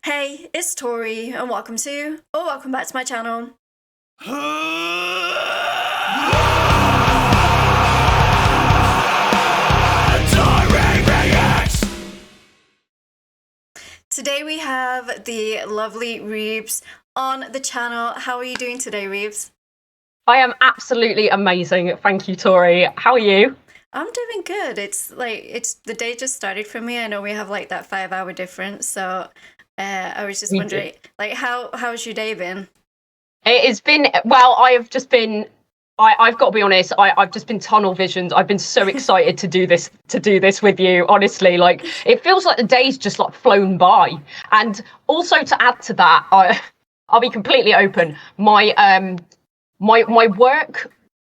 Hey, it's Tori, and welcome back to my channel. Today we have the lovely REEBZ on the channel. How are you doing today, REEBZ? I am absolutely amazing. Thank you, Tori. How are you? I'm doing good. It's the day just started for me. I know we have like that 5 hour difference, so I was just We do. wondering, like, how's your day been? It has been, well, I have just been, I've got to be honest, I've just been tunnel visioned. I've been so excited to do this with you. Honestly, like it feels like the day's just like flown by. And also to add to that, I'll be completely open. My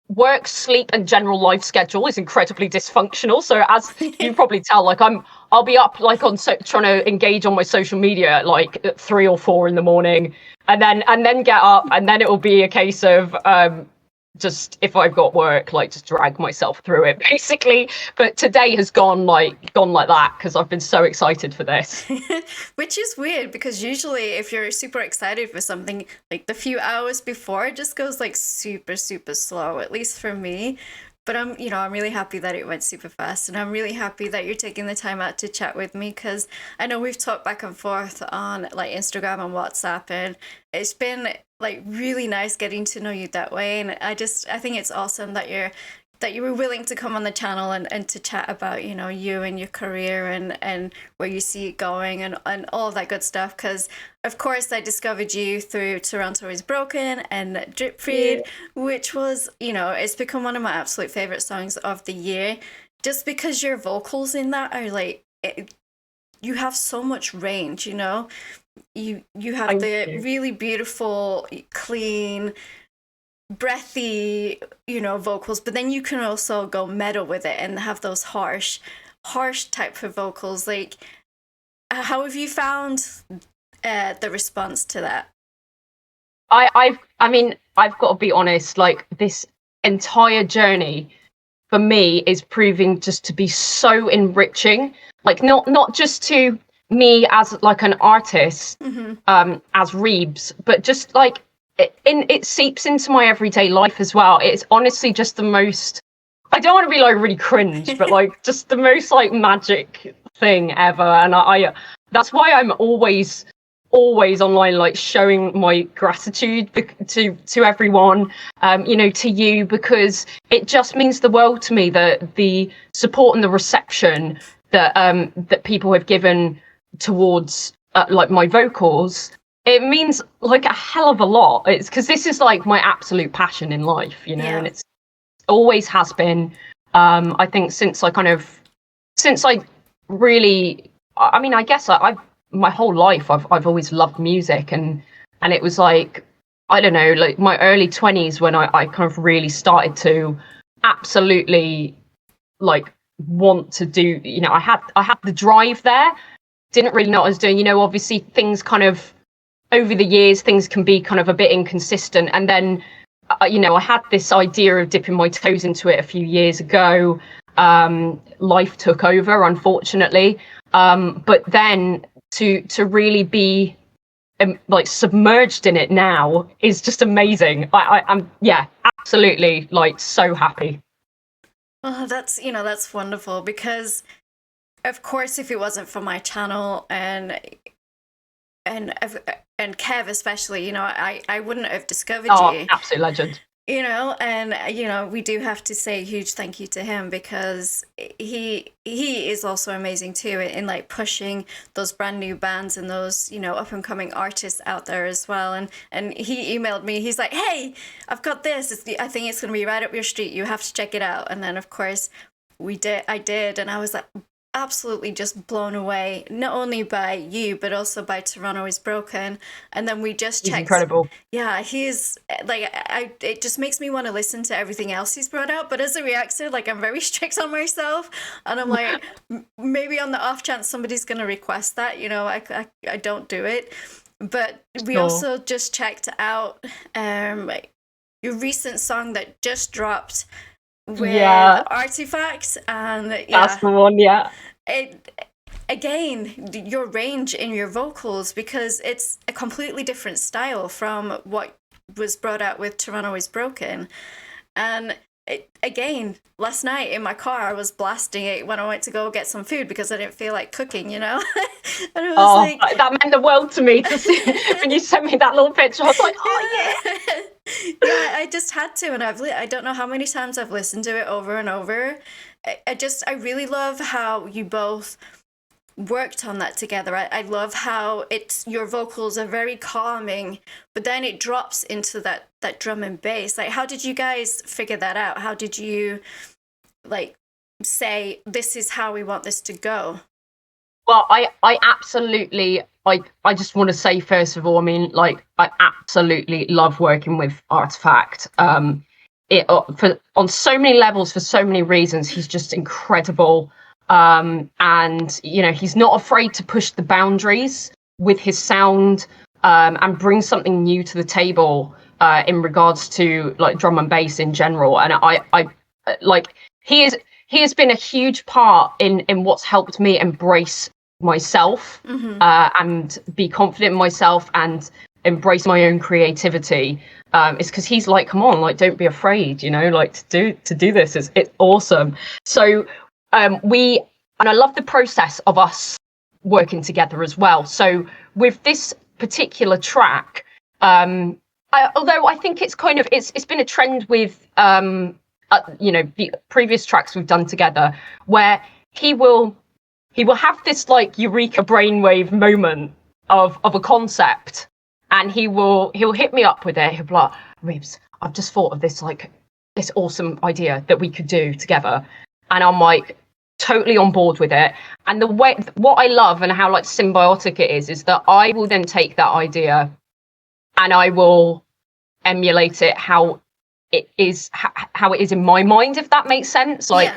work, sleep, and general life schedule is incredibly dysfunctional. So as you probably tell, like I'll be up like trying to engage on my social media at like at 3 or 4 in the morning, and then get up, and then it will be a case of just if I've got work, like just drag myself through it basically. But today has gone like that because I've been so excited for this. Which is weird because usually if you're super excited for something, like the few hours before, it just goes like super, super slow, at least for me. But I'm really happy that it went super fast, and I'm really happy that you're taking the time out to chat with me because I know we've talked back and forth on like Instagram and WhatsApp, and it's been like really nice getting to know you that way. And I think it's awesome that you were willing to come on the channel and to chat about, you and your career and where you see it going and all of that good stuff. Because, of course, I discovered you through Toronto is Broken and Drip Yeah. Feed, which was, it's become one of my absolute favorite songs of the year. Just because your vocals in that are like, you have so much range, you have Thank the you. really beautiful, clean, breathy, vocals, but then you can also go metal with it and have those harsh type of vocals. Like, how have you found the response to that? I mean, I've got to be honest, like this entire journey for me is proving just to be so enriching. Like not just to me as like an artist, Mm-hmm. as REEBZ, but just like it seeps into my everyday life as well. It's honestly just the most, I don't want to be like really cringe, but like just the most like magic thing ever. And I that's why I'm always online, like showing my gratitude to everyone, to you, because it just means the world to me, that the support and the reception that people have given towards like my vocals. It means like a hell of a lot. It's because this is like my absolute passion in life, and Yeah. it's always has been. I think since I really, I mean, I guess I've my whole life I've always loved music, and it was like, I don't know, like my early 20s when I kind of really started to absolutely like want to do, I had the drive there. Didn't really know what I was doing. Obviously things kind of, over the years, things can be kind of a bit inconsistent. And then, I had this idea of dipping my toes into it a few years ago. Life took over, unfortunately. But then to really be like submerged in it now is just amazing. I'm, yeah, absolutely, like so happy. Well, that's wonderful because, of course, if it wasn't for my channel and and Kev especially, I wouldn't have discovered Oh, you. absolute legend. And we do have to say a huge thank you to him because he is also amazing too in like pushing those brand new bands and those, up and coming artists out there as well. And he emailed me, he's like, hey, I've got this, I think it's going to be right up your street, you have to check it out. And then of course I did, and I was like absolutely just blown away, not only by you but also by Toronto is Broken. And then we just He's checked. incredible. Yeah, he's like, it just makes me want to listen to everything else he's brought out, but as a reactor, like, I'm very strict on myself, and I'm like, maybe on the off chance somebody's going to request that, I don't do it. But we Sure. also just checked out your recent song that just dropped with Yeah, Artifacts, and that's yeah, the one. Yeah. it again, your range in your vocals, because it's a completely different style from what was brought out with Toronto is Broken. And again, last night in my car, I was blasting it when I went to go get some food because I didn't feel like cooking, you know? And it was like... that meant the world to me to see when you sent me that little picture. I was like, oh, yeah. Yeah, I just had to. And I don't know how many times I've listened to it over and over. I really love how you both worked on that together. I love how your vocals are very calming, but then it drops into that drum and bass. Like, how did you guys figure that out? How did you like say, this is how we want this to go? Well, I absolutely, I just want to say, first of all, I mean, like, I absolutely love working with Artifact. On so many levels, for so many reasons. He's just incredible. And, you know, he's not afraid to push the boundaries with his sound, and bring something new to the table, in regards to like drum and bass in general. And I like, he has been a huge part in what's helped me embrace myself, and be confident in myself and embrace my own creativity. It's because he's like, come on, like, don't be afraid, you know, like, to do this. It's awesome. So and I love the process of us working together as well. So with this particular track, although I think it's kind of, it's been a trend with, you know, the previous tracks we've done together, where he will have this like eureka brainwave moment of a concept, and he'll hit me up with it. He'll be like, REEBZ, I've just thought of this awesome idea that we could do together. And I'm like, totally on board with it. And the way, what I love and how like symbiotic it is that I will then take that idea and I will emulate it how it is in my mind, if that makes sense. Like,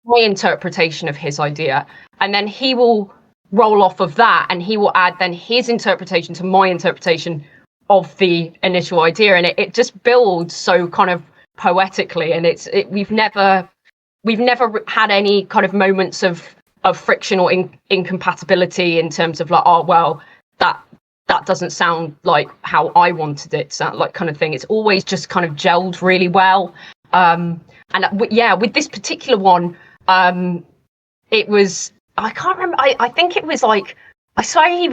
my interpretation of his idea, and then he will roll off of that and he will add then his interpretation to my interpretation of the initial idea, and it just builds so kind of poetically. And we've never had any kind of moments of friction or incompatibility in terms of like, oh well, that doesn't sound like how I wanted it to sound, like, kind of thing. It's always just kind of gelled really well. And yeah, with this particular one, it was, I can't remember, I think it was like, I swear he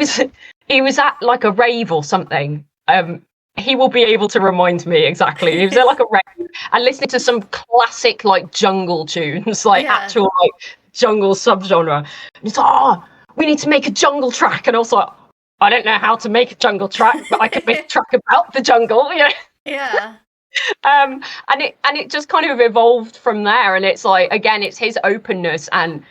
was at like a rave or something. He will be able to remind me exactly. He was at like a rave and listening to some classic like jungle tunes, like actual like jungle subgenre. And he's like, oh, we need to make a jungle track. And I was like, I don't know how to make a jungle track, but I could make a track about the jungle. You know? Yeah. And it just kind of evolved from there. And it's like, again, it's his openness and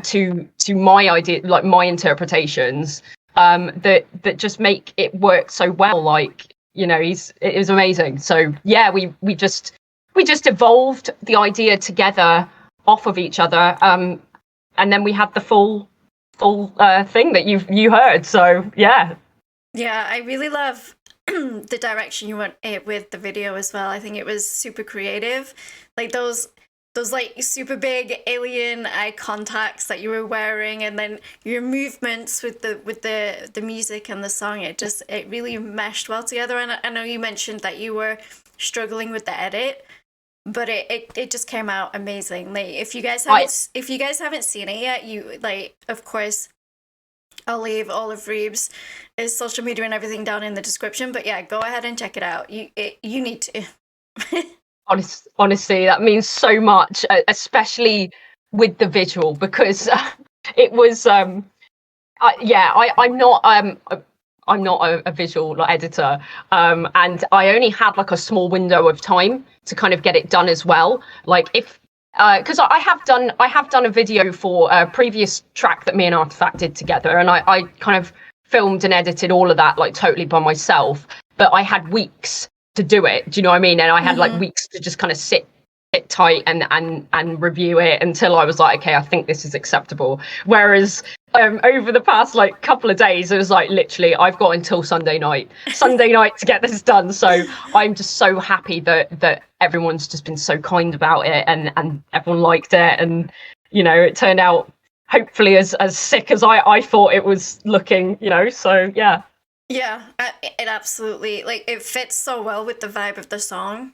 to my idea, like my interpretations, that just make it work so well. Like, you know, it was amazing. So yeah, we just evolved the idea together off of each other, and then we had the full thing that you heard. So yeah. I really love the direction you went with the video as well. I think it was super creative, like those like super big alien eye contacts that you were wearing, and then your movements with the music and the song. It really meshed well together. And I know you mentioned that you were struggling with the edit, but it just came out amazing. Like, if you guys haven't seen it yet, you, like, of course, I'll leave all of REEBZ's social media and everything down in the description. But yeah, go ahead and check it out. You need to. Honestly, that means so much, especially with the visual, because it was I'm not a visual editor, and I only had like a small window of time to kind of get it done as well. Like, if because I have done a video for a previous track that me and Artifact did together, and I kind of filmed and edited all of that like totally by myself, but I had weeks to do it. Do you know what I mean? And I had like weeks to just kind of sit tight and review it until I was like, okay, I think this is acceptable. Whereas over the past like couple of days, it was like, literally, I've got until Sunday night to get this done. So I'm just so happy that everyone's just been so kind about it, and everyone liked it, and you know, it turned out hopefully as sick as I thought it was looking, you know. So yeah. Yeah, it absolutely, like, it fits so well with the vibe of the song.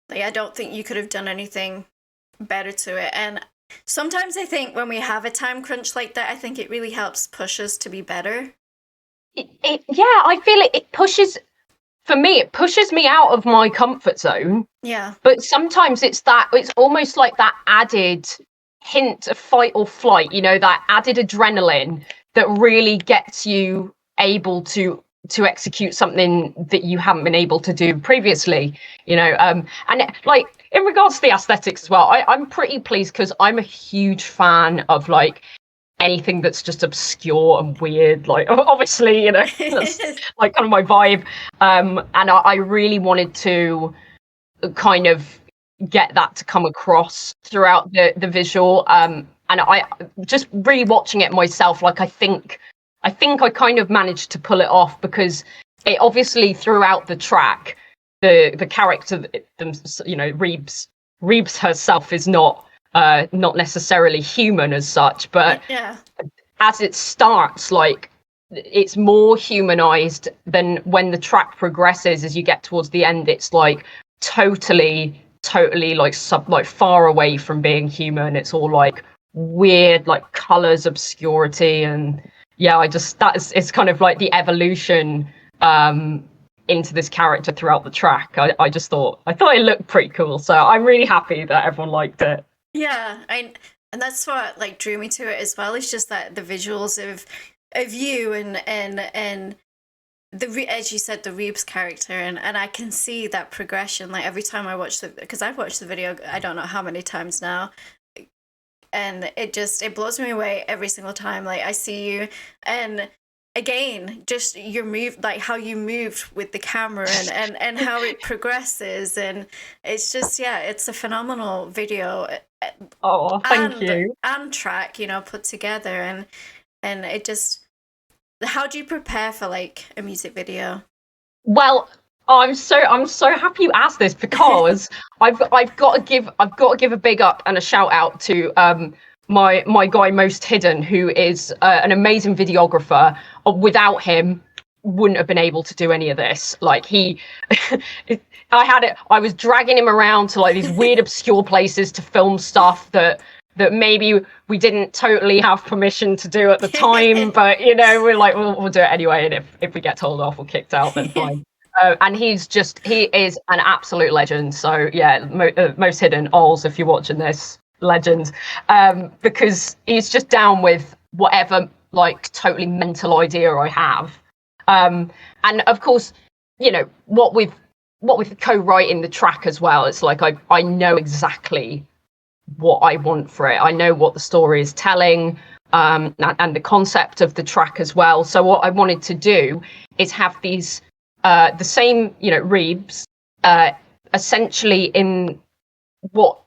Like, I don't think you could have done anything better to it. And sometimes I think when we have a time crunch like that, I think it really helps push us to be better. Yeah, I feel it pushes, for me, it pushes me out of my comfort zone. Yeah. But sometimes it's almost like that added hint of fight or flight, you know, that added adrenaline that really gets you able to execute something that you haven't been able to do previously, you know. And like in regards to the aesthetics as well, I'm pretty pleased because I'm a huge fan of like anything that's just obscure and weird. Like obviously, you know, that's like kind of my vibe. And I really wanted to kind of get that to come across throughout the visual. And I just really watching it myself, like I think I kind of managed to pull it off, because it obviously throughout the track, the character, you know, REEBZ herself is not necessarily human as such, but yeah. as it starts, like it's more humanized than when the track progresses. As you get towards the end, it's like totally like far away from being human. It's all like weird, like colors, obscurity, and yeah, it's kind of like the evolution into this character throughout the track. I thought it looked pretty cool, so I'm really happy that everyone liked it. Yeah, and that's what like drew me to it as well. It's just that the visuals of you and as you said, the REEBZ character, and I can see that progression. Like every time I watch because I've watched the video, I don't know how many times now, and it blows me away every single time. Like I see you, and again, just your move, like how you moved with the camera and how it progresses, and it's just, yeah, it's a phenomenal video. Oh, thank you. And track, you know, put together, and it just, how do you prepare for like a music video? Well, I'm so happy you asked this, because I've got to give a big up and a shout out to my guy Most Hidden, who is an amazing videographer. Without him, wouldn't have been able to do any of this. Like I was dragging him around to like these weird obscure places to film stuff that maybe we didn't totally have permission to do at the time, but you know, we're like, we'll do it anyway, and if we get told off or kicked out, then fine. And he is an absolute legend. So yeah, Most Hidden, Ols, if you're watching this, legend, because he's just down with whatever like totally mental idea I have. And of course, you know, what with co-writing the track as well, it's like I know exactly what I want for it. I know what the story is telling, and the concept of the track as well. So what I wanted to do is have these the same, you know, REEBZ essentially in what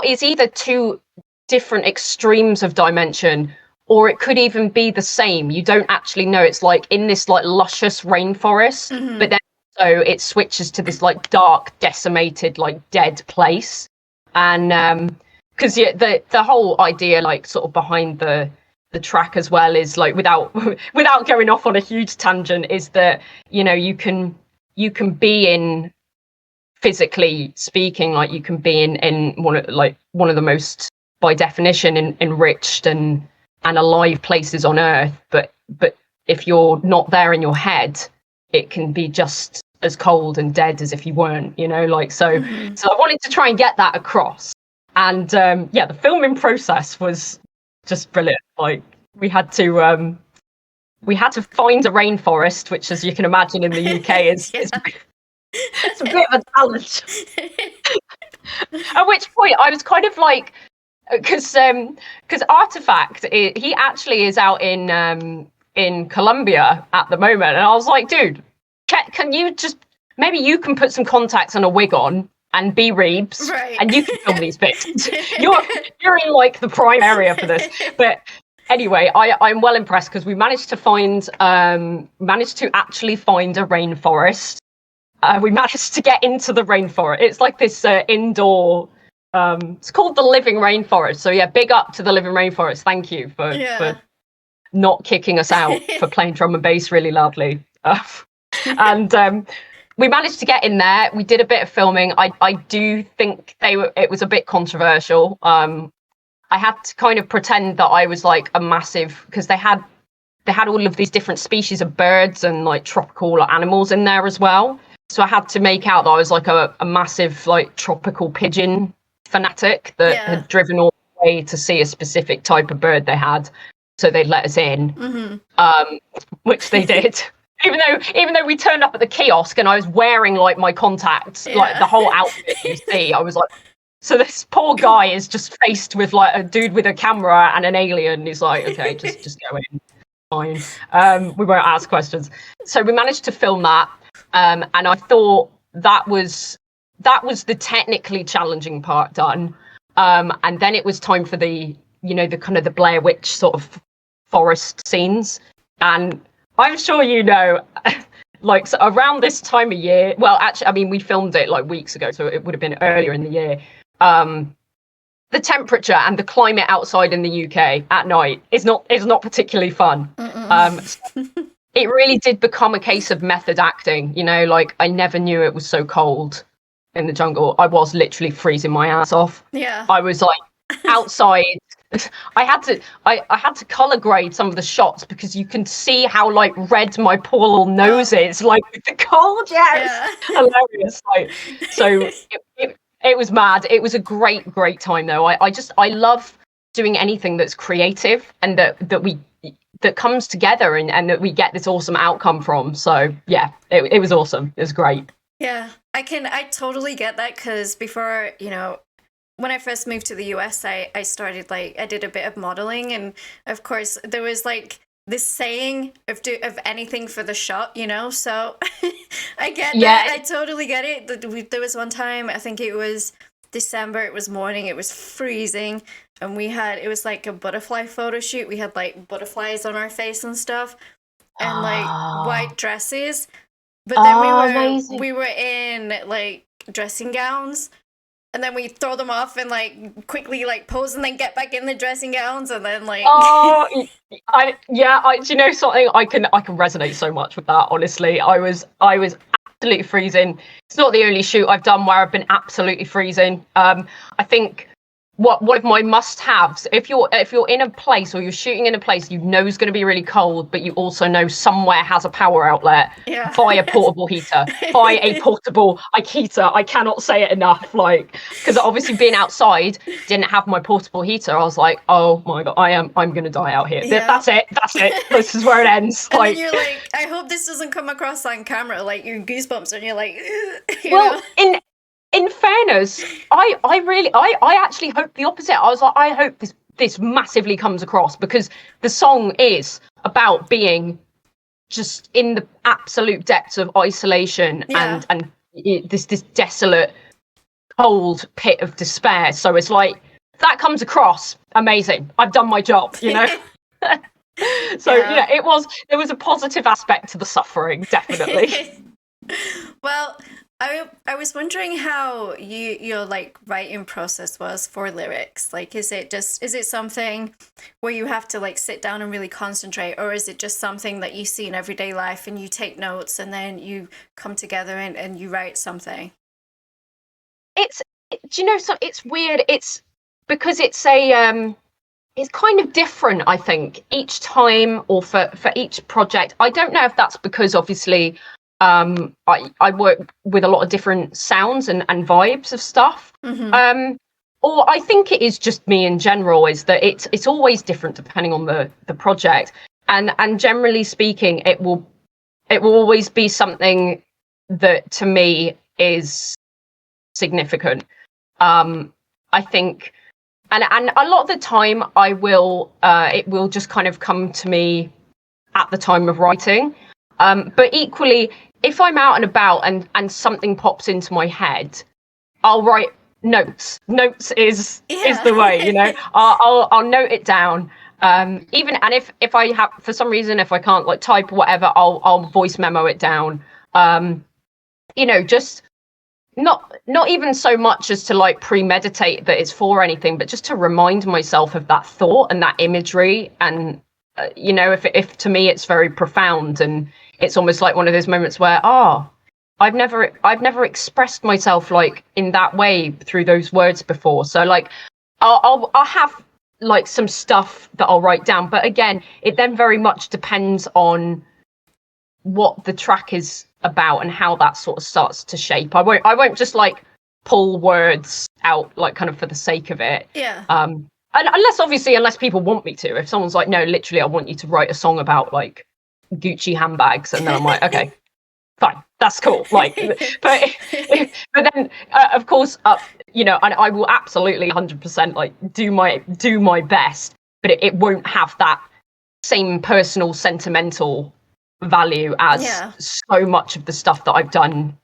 is either two different extremes of dimension, or it could even be the same. You don't actually know. It's like in this like luscious rainforest, Mm-hmm. but then so it switches to this like dark, decimated, like dead place. And because yeah, the whole idea, like sort of behind the track as well, is like without going off on a huge tangent, is that, you know, you can be in, physically speaking, like you can be in one of the most, by definition, enriched and alive places on earth, but if you're not there in your head, it can be just as cold and dead as if you weren't, you know, like so. Mm-hmm. So I wanted to try and get that across, and yeah, the filming process was just brilliant. Like we had to find a rainforest, which, as you can imagine, in the UK is it's a bit of a challenge. At which point I was kind of like, because Artifact, he actually is out in Colombia at the moment, and I was like, dude, can you just, maybe you can put some contacts and a wig on and be REEBZ, right, and you can film these bits. you're in like the prime area for this. But anyway, I'm well impressed, because we managed to actually find a rainforest. We managed to get into the rainforest. It's like this indoor It's called The Living Rainforest. So yeah, big up to The Living Rainforest. Thank you for not kicking us out for playing drum and bass really loudly. And we managed to get in there. We did a bit of filming. I do think it was a bit controversial. I had to kind of pretend that I was like a massive, because they had all of these different species of birds and like tropical animals in there as well. So I had to make out that I was like a massive like tropical pigeon fanatic that had driven all the way to see a specific type of bird they had. So they'd let us in, which they did. Even though we turned up at the kiosk and I was wearing like my contacts, like the whole outfit you see, I was like, so this poor guy is just faced with like a dude with a camera and an alien. He's like, okay, just go in, fine. We won't ask questions. So we managed to film that, and I thought that was the technically challenging part done. And then it was time for the kind of the Blair Witch sort of forest scenes. And I'm sure like so around this time of year, well, actually, I mean, we filmed it like weeks ago, so it would have been earlier in the year. The temperature and the climate outside in the UK at night is not particularly fun. It really did become a case of method acting, like I never knew it was so cold in the jungle. I was literally freezing my ass off. Yeah. I was like outside. I had to color grade some of the shots because you can see how like red my poor little nose is, like with the cold. Yes, hilarious. Like, so it was mad. It was a great time though. I love doing anything that's creative and that comes together and that we get this awesome outcome from. So yeah, it was awesome. It was great. Yeah, I totally get that, because before, when I first moved to the US, I started I did a bit of modeling, and of course there was like this saying of anything for the shot, so I get that. I totally get it. There was one time, I think it was December, it was morning, it was freezing, and it was like a butterfly photo shoot. We had like butterflies on our face and stuff, and like white dresses, but then we were in like dressing gowns. And then we throw them off and like quickly like pose and then get back in the dressing gowns and then like. Do you know something? I can resonate so much with that. Honestly, I was absolutely freezing. It's not the only shoot I've done where I've been absolutely freezing. I think one of my must-haves, if you're in a place or you're shooting in a place you know is going to be really cold, but you also know somewhere has a power outlet, buy a portable heater. Buy a portable heater. I cannot say it enough. Like, because obviously being outside, didn't have my portable heater. I was like, oh my god, I'm going to die out here. Yeah. That's it. This is where it ends. And then you're like, I hope this doesn't come across on camera, like your goosebumps, and you're like, know? In fairness, I actually hope the opposite. I was like, I hope this massively comes across, because the song is about being just in the absolute depths of isolation and this desolate, cold pit of despair. So it's like, that comes across, amazing. I've done my job, So there was a positive aspect to the suffering, definitely. Well, I was wondering how your like writing process was for lyrics. Like, is it something where you have to like sit down and really concentrate, or is it just something that you see in everyday life and you take notes and then you come together and you write something? It's weird. It's because it's kind of different, I think, each time, or for each project. I don't know if that's because obviously I work with a lot of different sounds and vibes of stuff. Mm-hmm. Or I think it is just me in general, is that it's always different depending on the project. And generally speaking, it will always be something that to me is significant. I think, and a lot of the time it will just kind of come to me at the time of writing. But equally, if I'm out and about and something pops into my head, I'll write notes. Notes is the way, I'll note it down. Even, and if I have, for some reason, if I can't like type or whatever, I'll voice memo it down. Just not even so much as to like premeditate that it's for anything, but just to remind myself of that thought and that imagery. And you know, if to me it's very profound, and it's almost like one of those moments where I've never expressed myself like in that way through those words before. So like I'll have like some stuff that I'll write down, but again, it then very much depends on what the track is about and how that sort of starts to shape. I won't just like pull words out like kind of for the sake of it. Yeah. And unless people want me to. If someone's like, no, literally, I want you to write a song about like Gucci handbags, and then I'm like, okay, fine, that's cool. Like, but then of course, you know, and I will absolutely 100% like do my best, but it won't have that same personal sentimental value as so much of the stuff that I've done,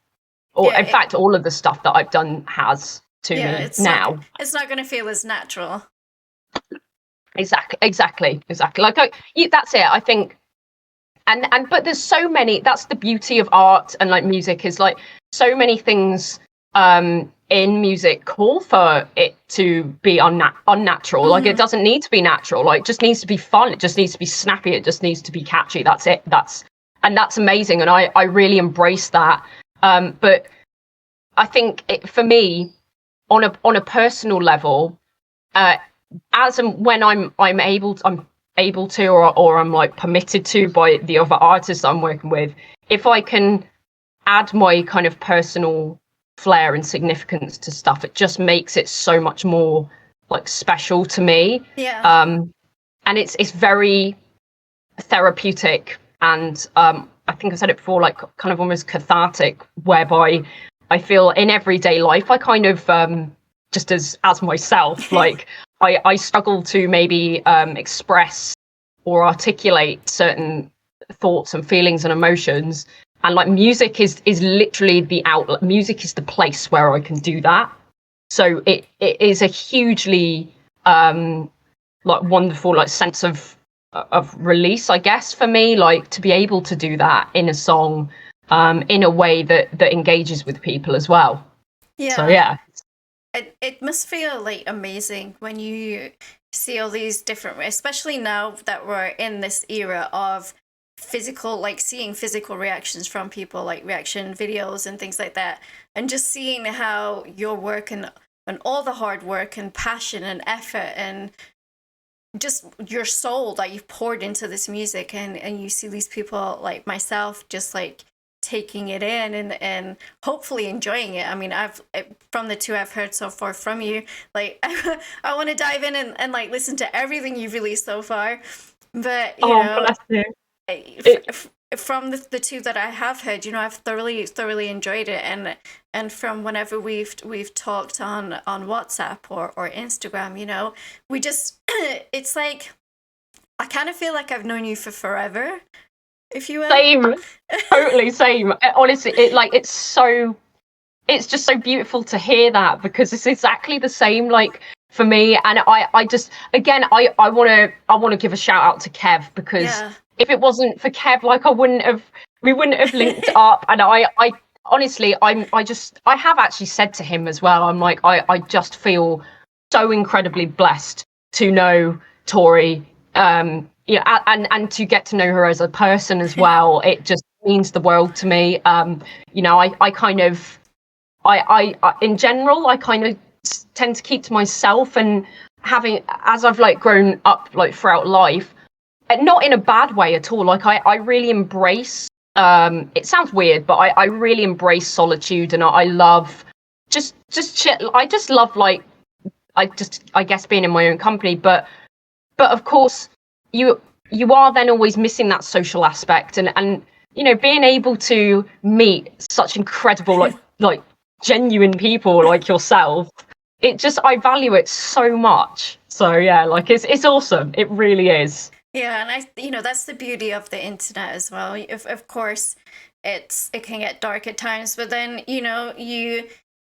or in fact all of the stuff that I've done has to me now. It's not going to feel as natural. Exactly. Like that's it, I think. And but there's so many, that's the beauty of art and like music, is like so many things in music call for it to be unnatural. Like it doesn't need to be natural, like it just needs to be fun, it just needs to be snappy, it just needs to be catchy. That's it. That's amazing, and I really embrace that. But I think for me, on a personal level, as and when I'm able to, or I'm like permitted to by the other artists I'm working with, if I can add my kind of personal flair and significance to stuff, it just makes it so much more like special to me. And it's very therapeutic, and I think I said it before, like kind of almost cathartic, whereby I feel in everyday life I kind of just as myself, like I struggle to maybe express or articulate certain thoughts and feelings and emotions, and like music is literally the outlet. Music is the place where I can do that. So it is a hugely like wonderful like sense of release, I guess, for me, like to be able to do that in a song in a way that engages with people as well. So yeah. It must feel like amazing when you see all these different, especially now that we're in this era of physical, like seeing physical reactions from people, like reaction videos and things like that, and just seeing how your work and all the hard work and passion and effort and just your soul that you've poured into this music, and you see these people like myself just like taking it in and hopefully enjoying it. I mean, from the two I've heard so far from you, like I want to dive in and like listen to everything you've released so far. But you know, bless you. From the two that I have heard, you know, I've thoroughly enjoyed it, and from whenever we've talked on WhatsApp or Instagram, you know, we just it's like I kind of feel like I've known you for forever, if you will. Same, totally same. Honestly, it's just so beautiful to hear that, because it's exactly the same, like for me. And I just, again, I want to give a shout out to Kev, because if it wasn't for Kev, like we wouldn't have linked up. And I honestly, I have actually said to him as well, I'm like, I just feel so incredibly blessed to know Tauri, yeah, and to get to know her as a person as well. It just means the world to me. You know, I kind of, I in general, I kind of tend to keep to myself, and having, as I've like grown up like throughout life, not in a bad way at all. Like I really embrace, it sounds weird, but I really embrace solitude, and I love just chill. I just love like, I guess being in my own company, but of course you are then always missing that social aspect, and you know, being able to meet such incredible like genuine people like yourself, it just, I value it so much. So yeah, like it's awesome, it really is. Yeah, and you know, that's the beauty of the internet as well. Of course, it can get dark at times, but then you know, you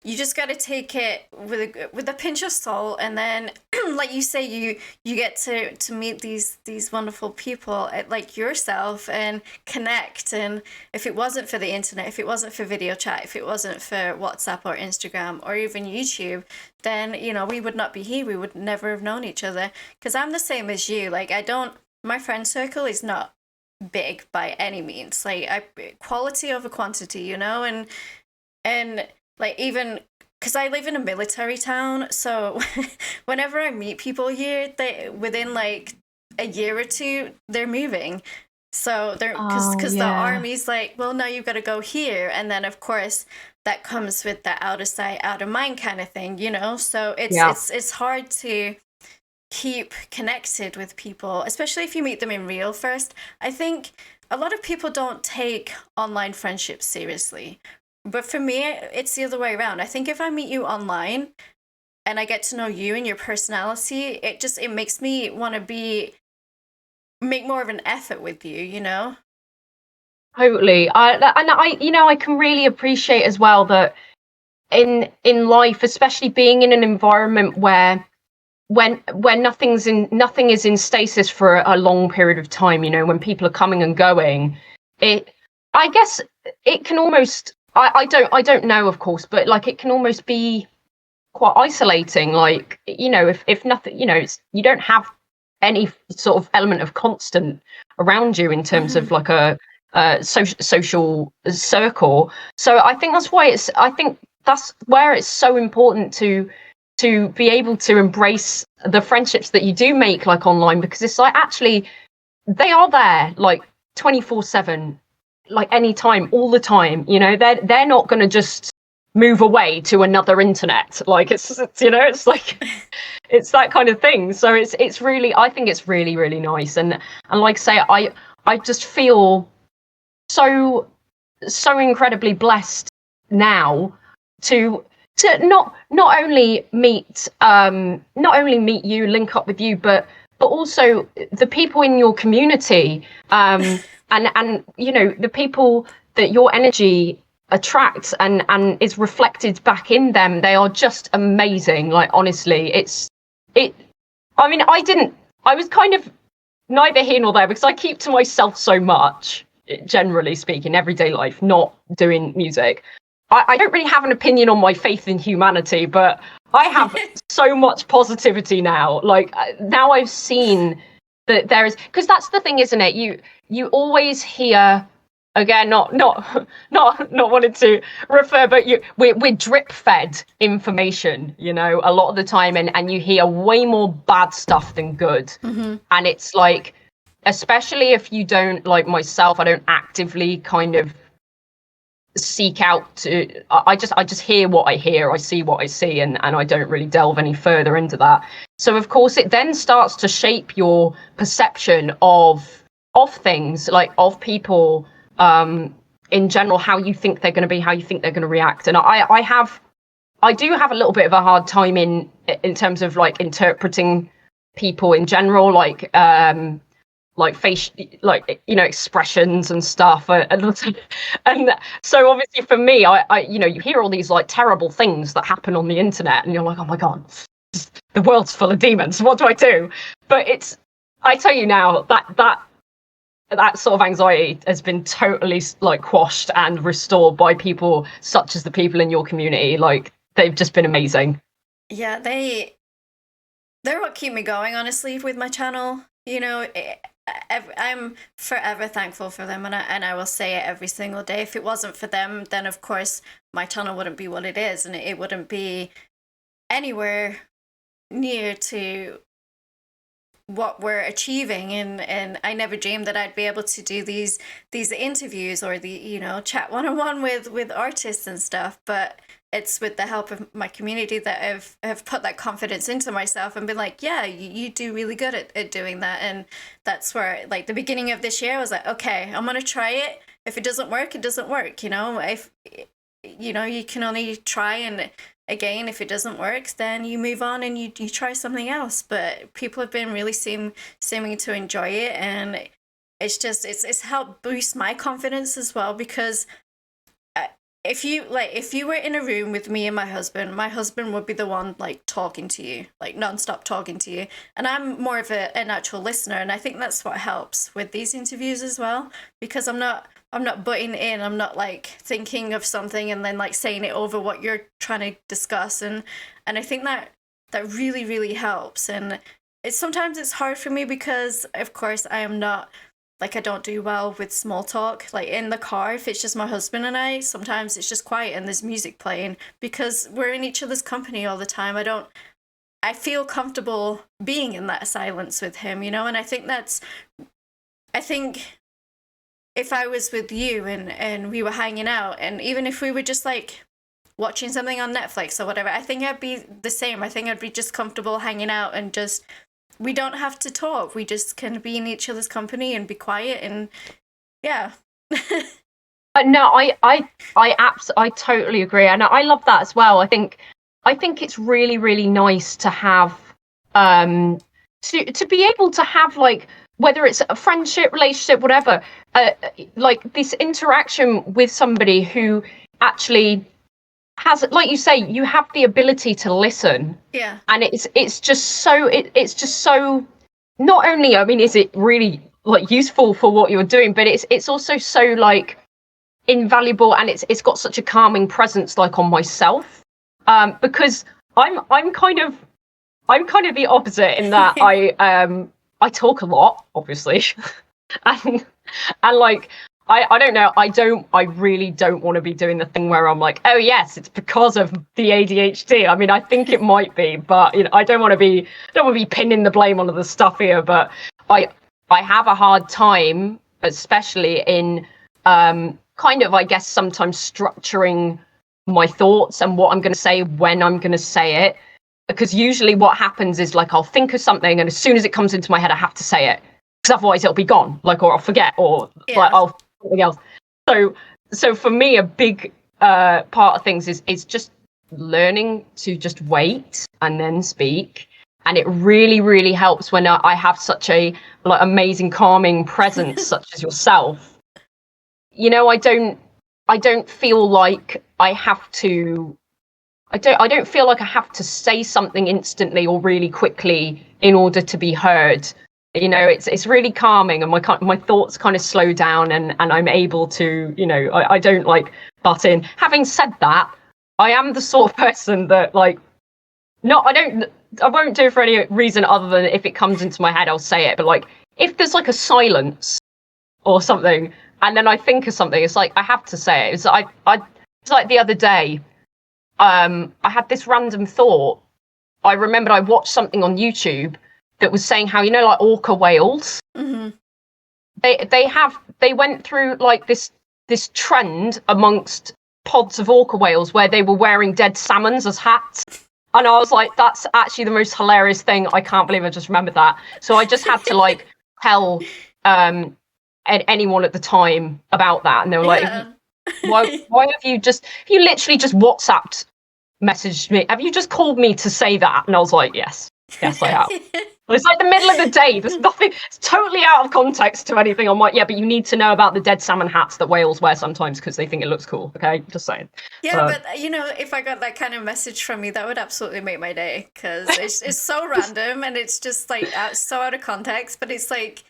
just got to take it with a pinch of salt, and then like you say, you get to meet these wonderful people like yourself and connect. And if it wasn't for the internet, if it wasn't for video chat, if it wasn't for WhatsApp or Instagram or even YouTube, then we would not be here. We would never have known each other. Because I'm the same as you. Like, my friend circle is not big by any means. Like, quality over quantity, and like, even because I live in a military town, so whenever I meet people here, they within like a year or two, they're moving. So they're because the army's like, well, now you've got to go here, and then of course that comes with the out of sight, out of mind kind of thing, So it's hard to keep connected with people, especially if you meet them in real first. I think a lot of people don't take online friendships seriously. But for me, it's the other way around. I think if I meet you online and I get to know you and your personality, it makes me want to make more of an effort with you, Totally. I can really appreciate as well that in life, especially being in an environment where when nothing is in stasis for a long period of time, when people are coming and going, I guess it can almost, I don't know, of course, but like it can almost be quite isolating. Like, if nothing, you don't have any sort of element of constant around you in terms of like a social circle. So I think that's where it's so important to be able to embrace the friendships that you do make like online, because it's like actually they are there like 24/7, like anytime, all the time. They're not going to just move away to another internet. Like it's like it's that kind of thing. So it's really, I think it's really, really nice. And like I say, I just feel so incredibly blessed now to not only meet you, link up with you, but also the people in your community, and the people that your energy attracts and is reflected back in them. They are just amazing. Like, honestly, I was kind of neither here nor there, because I keep to myself so much, generally speaking, everyday life, not doing music. I don't really have an opinion on my faith in humanity, but I have so much positivity now. Like, now I've seen that there is, because that's the thing, isn't it? You always hear, again, not wanting to refer, but we're drip fed information, a lot of the time, and you hear way more bad stuff than good. Mm-hmm. And it's like, especially if you don't, like myself, I don't actively kind of seek out to, I just hear what I hear, I see what I see, and I don't really delve any further into that. So of course it then starts to shape your perception of things, like of people in general, how you think they're going to be, how you think they're going to react. And I do have a little bit of a hard time in terms of like interpreting people in general, like face, like expressions and stuff, and so obviously for me, I you hear all these like terrible things that happen on the internet, and you're like, oh my god, the world's full of demons, what do I do? But I tell you now, that sort of anxiety has been totally like quashed and restored by people such as the people in your community. Like, they've just been amazing. Yeah, they're what keep me going, honestly, with my channel. I'm forever thankful for them, and I will say it every single day. If it wasn't for them, then of course my channel wouldn't be what it is, and it wouldn't be anywhere near to what we're achieving. And I never dreamed that I'd be able to do these interviews or the chat one-on-one with artists and stuff. But it's with the help of my community that have put that confidence into myself and been like, yeah, you do really good at doing that. And that's where, like, the beginning of this year, I was like, okay, I'm gonna try it. If it doesn't work, it doesn't work. If you can only try, and again, if it doesn't work, then you move on and you try something else. But people have been really seeming to enjoy it, and it's helped boost my confidence as well, because if you were in a room with me and my husband would be the one like talking to you, like nonstop talking to you, and I'm more of a natural listener, and I think that's what helps with these interviews as well, because I'm not butting in, I'm not like thinking of something and then like saying it over what you're trying to discuss, and I think that really really helps. And sometimes it's hard for me because of course I am not like, I don't do well with small talk. Like in the car, if it's just my husband and I, sometimes it's just quiet and there's music playing because we're in each other's company all the time. I feel comfortable being in that silence with him, you know? And I think if I was with you and we were hanging out, and even if we were just like watching something on Netflix or whatever, I think I'd be the same. I think I'd be just comfortable hanging out and just, we don't have to talk. We just can be in each other's company and be quiet, and yeah. No, I totally agree, and I love that as well. I think it's really really nice to have to be able to have, like, whether it's a friendship, relationship, whatever, like this interaction with somebody who actually has, like you say, you have the ability to listen. Yeah. And it's just so, not only, I mean, is it really like useful for what you're doing, but it's also so like invaluable, and it's got such a calming presence like on myself, because I'm kind of the opposite in that I talk a lot, obviously. and like I don't know, I really don't want to be doing the thing where I'm like, oh yes, it's because of the ADHD. I mean, I think it might be, but you know, I don't want to be pinning the blame on other stuff here, but I have a hard time, especially in kind of, I guess, sometimes structuring my thoughts and what I'm going to say when I'm going to say it, because usually what happens is like I'll think of something and as soon as it comes into my head I have to say it, because otherwise it'll be gone, like, or I'll forget, or like I'll something else. So for me, a big part of things is just learning to just wait and then speak. And it really really helps when I have such a like amazing calming presence such as yourself. You know, I don't feel like I have to, I don't feel like I have to say something instantly or really quickly in order to be heard. You know, it's really calming, and my thoughts kind of slow down, and I'm able to, you know, I don't like butt in. Having said that, I am the sort of person that like, no, I won't do it for any reason other than if it comes into my head, I'll say it. But like, if there's like a silence or something, and then I think of something, it's like I have to say it. It's like the other day, I had this random thought. I remembered I watched something on YouTube that was saying how, you know, like orca whales, Mm-hmm. they went through like this trend amongst pods of orca whales where they were wearing dead salmons as hats. And I was like, that's actually the most hilarious thing. I can't believe I just remembered that. So I just had to like tell anyone at the time about that, and they were like, Yeah. why have you literally just WhatsApped messaged me? Have you just called me to say that? And I was like, yes, I have. It's like the middle of the day. There's nothing. It's totally out of context to anything. I'm like, yeah, but you need to know about the dead salmon hats that whales wear sometimes because they think it looks cool. Okay, just saying. Yeah, but you know, if I got that kind of message from you, that would absolutely make my day, because it's so random and it's just like so out of context. But it's like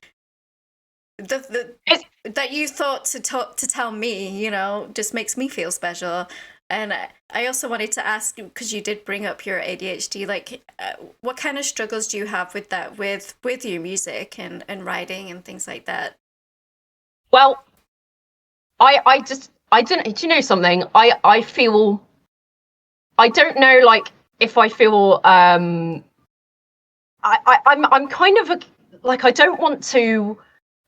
that you thought to tell me, you know, just makes me feel special. And I also wanted to ask you, because you did bring up your ADHD, like what kind of struggles do you have with that, with your music and writing and things like that? Well, I don't, do you know something? I feel, I don't know, like, if I feel, I'm kind of like, I don't want to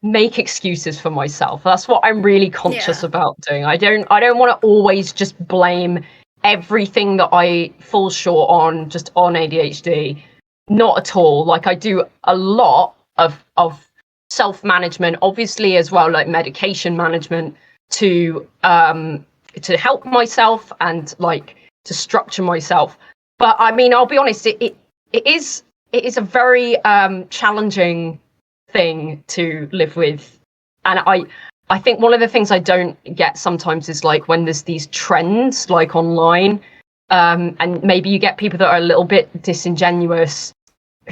make excuses for myself. That's what I'm really conscious about doing. I don't want to always just blame everything that I fall short on just on ADHD. Not at all. Like, I do a lot of self-management, obviously, as well, like medication management, to help myself and like to structure myself. But I mean, I'll be honest, it is a very challenging thing to live with, and I think one of the things I don't get sometimes is like when there's these trends like online, and maybe you get people that are a little bit disingenuous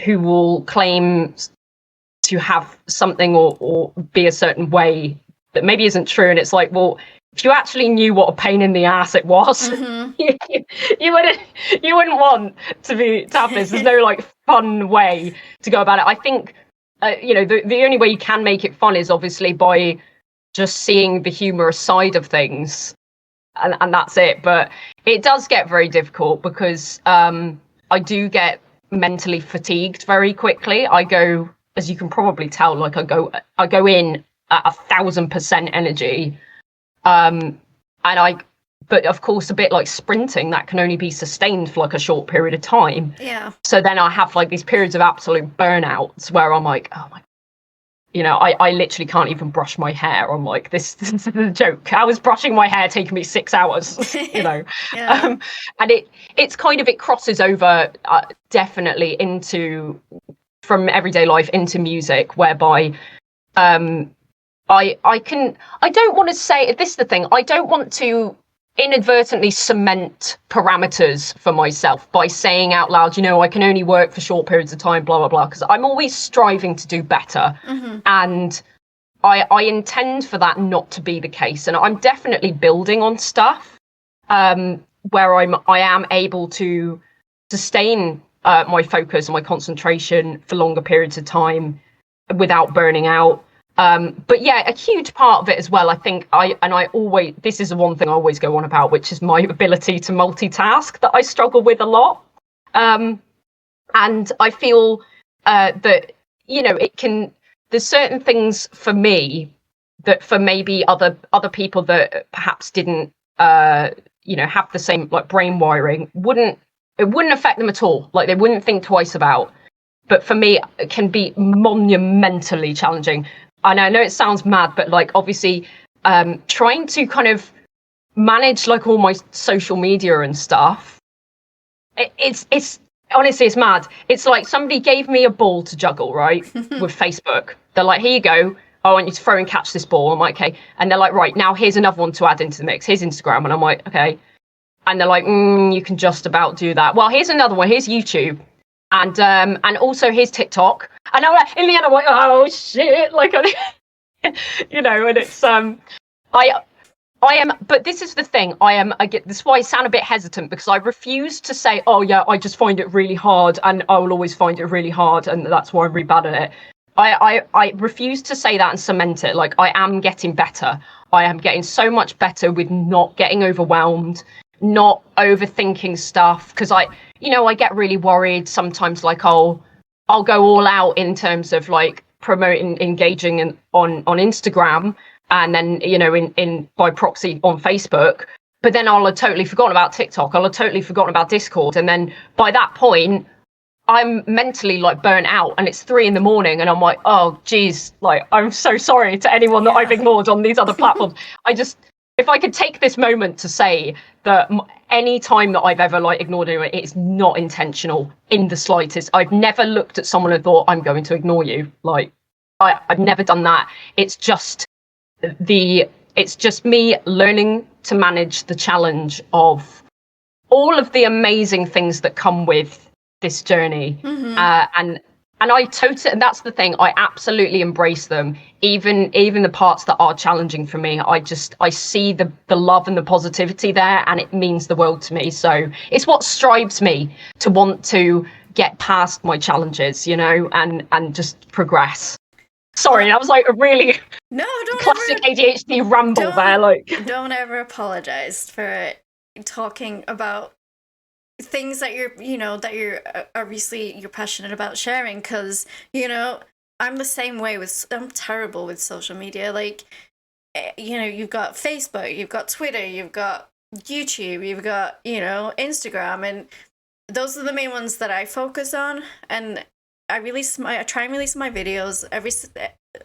who will claim to have something or be a certain way that maybe isn't true. And it's like, well, if you actually knew what a pain in the ass it was, you wouldn't want to have this. There's no like fun way to go about it. I think the only way you can make it fun is obviously by just seeing the humorous side of things, and that's it. But it does get very difficult because I do get mentally fatigued very quickly. I go, as you can probably tell, like I go in at 1,000% energy, but of course, a bit like sprinting, that can only be sustained for like a short period of time. Yeah. So then I have like these periods of absolute burnouts where I'm like, oh my, I literally can't even brush my hair. I'm like, this is a joke. How is brushing my hair taking me 6 hours? Yeah. And it's kind of, it crosses over definitely into, from everyday life into music, whereby I don't want to say, this is the thing, I don't want to inadvertently cement parameters for myself by saying out loud, I can only work for short periods of time, blah, blah, blah, because I'm always striving to do better. And I intend for that not to be the case. And I'm definitely building on stuff where I am able to sustain my focus and my concentration for longer periods of time without burning out. But yeah, a huge part of it as well, I think this is the one thing I always go on about, which is my ability to multitask that I struggle with a lot. And I feel that, there's certain things for me that for maybe other people that perhaps didn't, have the same like brain wiring, wouldn't affect them at all. Like they wouldn't think twice about. But for me, it can be monumentally challenging. And I know it sounds mad, but like obviously trying to kind of manage like all my social media and stuff, it's honestly, it's mad. It's like somebody gave me a ball to juggle, right? With Facebook. They're like, here you go. I want you to throw and catch this ball. I'm like, okay. And they're like, right, now here's another one to add into the mix. Here's Instagram. And I'm like, okay. And they're like, you can just about do that. Well, here's another one. Here's YouTube. And also here's TikTok. And I'm like, in the end, I'm like, oh shit, like, and it's I am, but this is the thing. This is why I sound a bit hesitant, because I refuse to say, oh yeah, I just find it really hard, and I will always find it really hard, and that's why I'm really bad at it. I refuse to say that and cement it. Like, I am getting better. I am getting so much better with not getting overwhelmed, not overthinking stuff, because I get really worried sometimes, like I'll go all out in terms of like promoting, engaging on Instagram, and then in by proxy on Facebook, but then I'll have totally forgotten about TikTok, I'll have totally forgotten about Discord, and then by that point I'm mentally like burnt out, and it's 3 a.m, and I'm like, oh geez, like I'm so sorry to anyone that I've ignored on these other platforms. If I could take this moment to say that any time that I've ever like ignored anyone, it's not intentional in the slightest. I've never looked at someone and thought, I'm going to ignore you. Like I've never done that. It's just me learning to manage the challenge of all of the amazing things that come with this journey. And I totally, and that's the thing, I absolutely embrace them, even the parts that are challenging for me. I see the love and the positivity there, and it means the world to me. So it's what strives me to want to get past my challenges, and just progress. Sorry, that was like a really classic ADHD ramble there. Like, don't ever apologize for talking about things that you're obviously you're passionate about sharing, because I'm the same way I'm terrible with social media. Like, you've got Facebook, you've got Twitter, you've got YouTube, you've got Instagram, and those are the main ones that I focus on. And I try and release my videos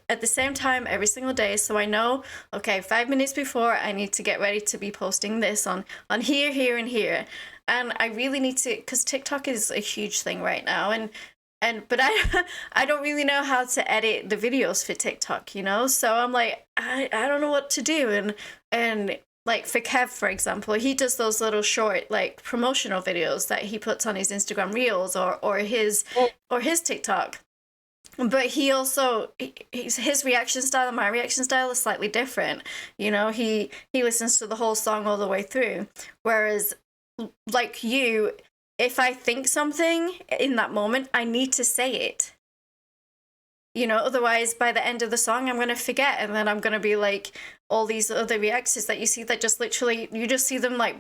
at the same time every single day, so I know, okay, 5 minutes before I need to get ready to be posting this on here, and here. And I really need to, because TikTok is a huge thing right now, and but I I don't really know how to edit the videos for TikTok, you know? So I'm like, I don't know what to do. And like for Kev, for example, he does those little short like promotional videos that he puts on his Instagram Reels or his TikTok. But he also his reaction style and my reaction style is slightly different. You know, he listens to the whole song all the way through, whereas like you, if I think something in that moment, I need to say it. You know, otherwise by the end of the song I'm gonna forget, and then I'm gonna be like all these other reactors that you see that just literally you just see them like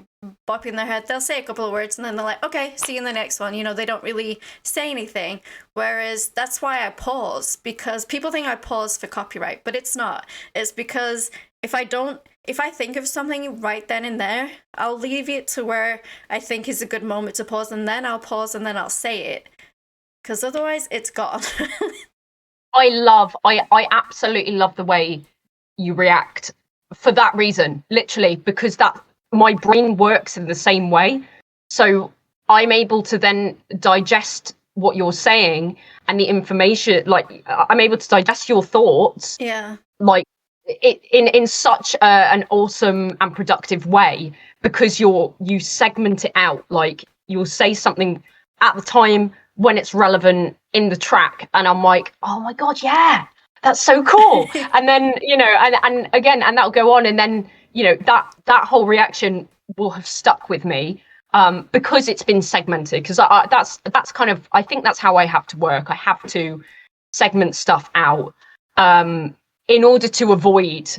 bopping their head. They'll say a couple of words and then they're like, okay, see you in the next one. You know, they don't really say anything. Whereas that's why I pause, because people think I pause for copyright, but it's not. It's because if I think of something right then and there, I'll leave it to where I think is a good moment to pause, and then I'll pause and then I'll say it. Because otherwise it's gone. I absolutely love the way you react for that reason, literally, because that my brain works in the same way. So I'm able to then digest what you're saying and the information, like I'm able to digest your thoughts, Yeah. like it in such an awesome and productive way, because you segment it out. Like you'll say something at the time when it's relevant in the track, and I'm like, oh my god, yeah, that's so cool. And then and again, and that'll go on, and then that whole reaction will have stuck with me, because it's been segmented. Because that's kind of, I think that's how I have to work. I have to segment stuff out, in order to avoid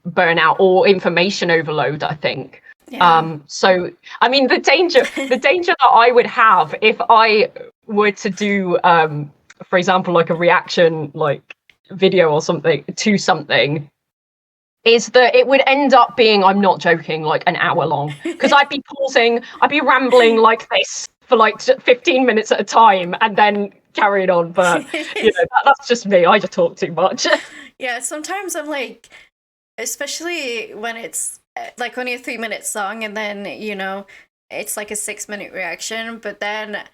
burnout or information overload, I think. Yeah. So I mean, the danger that I would have if I were to do, for example, like a reaction like video or something to something, is that it would end up being, I'm not joking, like an hour long, because I'd be pausing, I'd be rambling like this for like 15 minutes at a time and then carrying on. But that's just me. I just talk too much. Yeah, sometimes I'm like, especially when it's like only a 3 minute song, and then it's like a 6 minute reaction, but then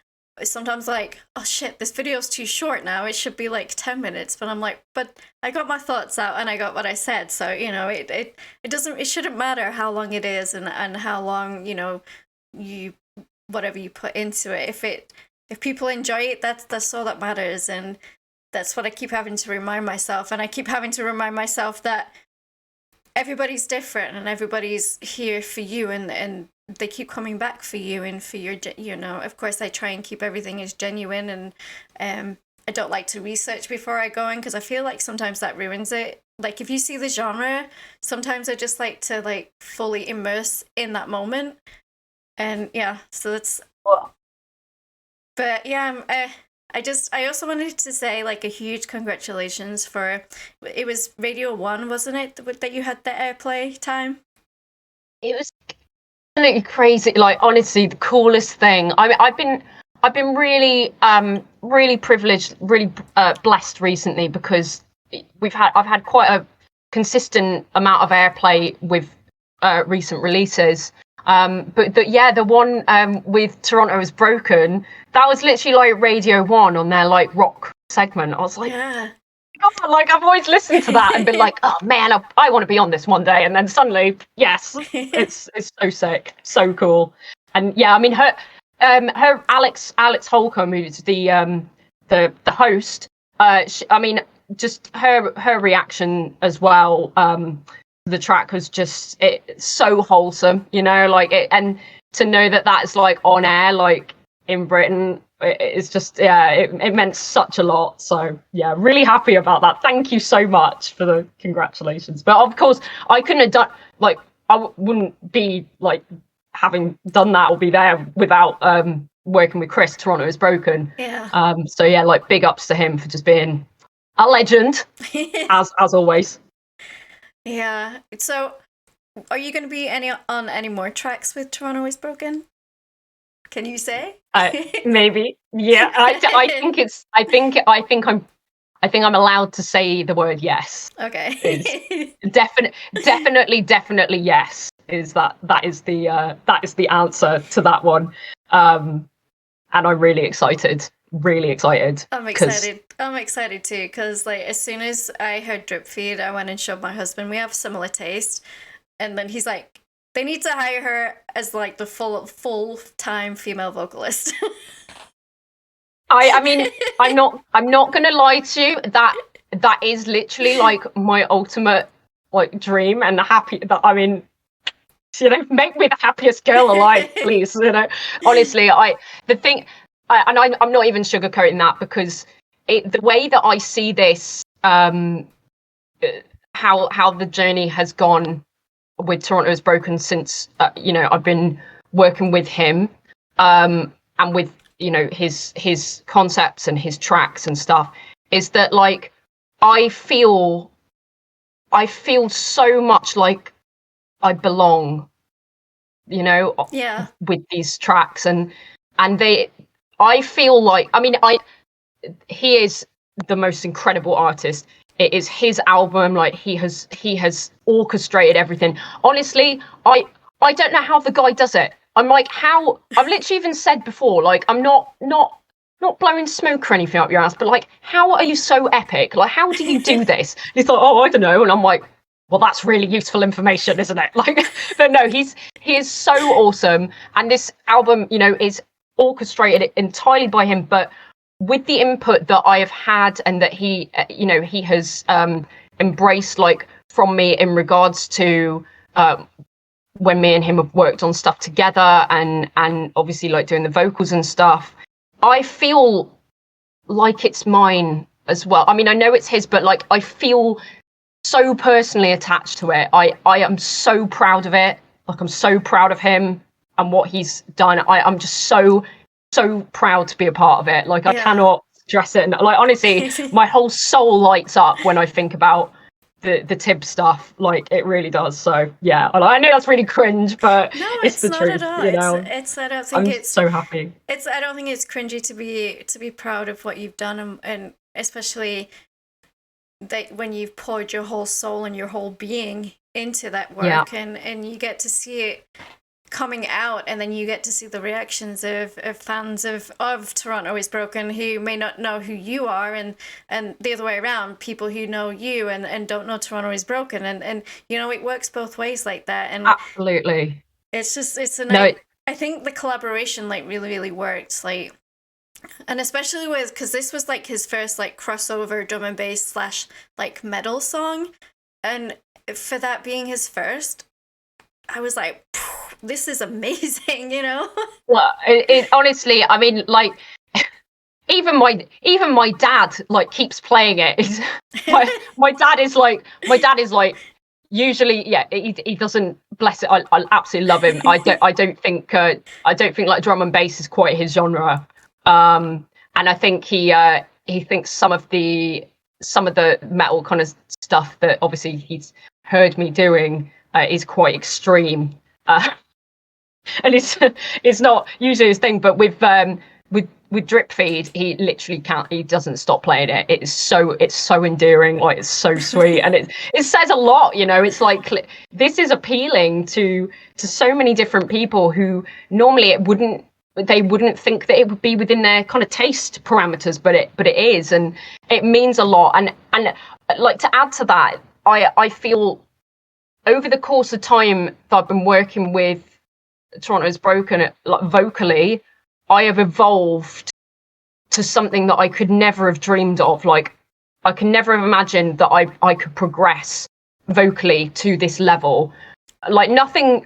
sometimes like, oh shit, this video's too short now, it should be like 10 minutes, but I'm like, but I got my thoughts out and I got what I said, so it doesn't, it shouldn't matter how long it is, and how long you whatever you put into it. If people enjoy it, that's all that matters. And that's what I keep having to remind myself, and I keep having to remind myself that everybody's different and everybody's here for you, and they keep coming back for you and for your, of course I try and keep everything as genuine, and I don't like to research before I go in, because I feel like sometimes that ruins it. Like if you see the genre, sometimes I just like to like fully immerse in that moment. And yeah, so that's, but yeah, I also wanted to say like a huge congratulations for, it was Radio 1, wasn't it, that you had the airplay time? It was absolutely crazy. Like honestly, the coolest thing. I mean, I've been really really privileged, really blessed recently, because I've had quite a consistent amount of airplay with recent releases. But the one with Toronto Is Broken, that was literally like Radio 1 on their like rock segment. I was like, Yeah. God, like I've always listened to that and been like, oh man, I want to be on this one day. And then suddenly, yes, it's so sick, so cool. And yeah, I mean her Alex Holcomb, who's the host. I mean, just her reaction as well. The track was just so wholesome, like it, and to know that is like on air, like in Britain, it's just, yeah, it meant such a lot. So yeah, really happy about that. Thank you so much for the congratulations. But of course, I couldn't have done, like, I wouldn't be like having done that or be there without working with Chris. Toronto Is Broken. Yeah. So yeah, like big ups to him for just being a legend, as always. Yeah. So, are you going to be on any more tracks with Toronto Is Broken? Can you say? Maybe. Yeah. I think it's. I think I'm allowed to say the word yes. Okay. Definitely yes. That is the answer to that one. And I'm really excited. really excited. I'm excited. I'm excited too because like as soon as I heard drip feed, I went and showed my husband. We have similar taste, and then he's like, they need to hire her as like the full time female vocalist. I mean, I'm not gonna lie to you. That is literally like my ultimate like dream and the happy that I mean, make me the happiest girl alive, please. Honestly, I'm not even sugarcoating that because the way that I see this, how the journey has gone with Toronto is Broken since I've been working with him, and with his concepts and his tracks and stuff, is that like I feel so much like I belong, Yeah. with these tracks, and I feel like, I mean, he is the most incredible artist. It is his album. Like he has orchestrated everything. Honestly, I don't know how the guy does it. I'm like, how? I've literally even said before, like, I'm not blowing smoke or anything up your ass, but like, how are you so epic? Like, how do you do this? He's like, oh, I don't know, and I'm like, well, that's really useful information, isn't it? Like, but no, he is so awesome, and this album, is orchestrated entirely by him, but with the input that I have had and that he has embraced, like, from me in regards to when me and him have worked on stuff together, and obviously like doing the vocals and stuff, I feel like it's mine as well. I mean, I know it's his, but like I feel so personally attached to it. I am so proud of it. Like, I'm so proud of him and what he's done. I'm just so proud to be a part of it. Like, I cannot stress it. And like, honestly, my whole soul lights up when I think about the Tib stuff. Like, it really does. So yeah, I know that's really cringe, but no, it's the not truth. At all. It's I don't think I'm it's so happy. I don't think it's cringy to be proud of what you've done, and especially that when you've poured your whole soul and your whole being into that work, and you get to see it coming out, and then you get to see the reactions of fans of Toronto is Broken who may not know who you are, and the other way around, people who know you and don't know Toronto is Broken, and it works both ways like that. And absolutely, it's a nice, I think the collaboration like really works, like, and especially because this was like his first like crossover drum and bass slash like metal song, and for that being his first, I was like, this is amazing, Well, it honestly, I mean, like, even my dad like keeps playing it. My dad is like usually, he doesn't, bless it. I absolutely love him. I don't think like drum and bass is quite his genre. And I think he thinks some of the metal kind of stuff that obviously he's heard me doing is quite extreme, and it's not usually his thing. But with drip feed, he literally he doesn't stop playing it. It's so endearing, like, it's so sweet, and it says a lot. It's like, this is appealing to so many different people who normally they wouldn't think that it would be within their kind of taste parameters, but it is, and it means a lot. And like, to add to that, I feel over the course of time that I've been working with Toronto is Broken, like, vocally, I have evolved to something that I could never have dreamed of. Like, I could never have imagined that I could progress vocally to this level. Like, nothing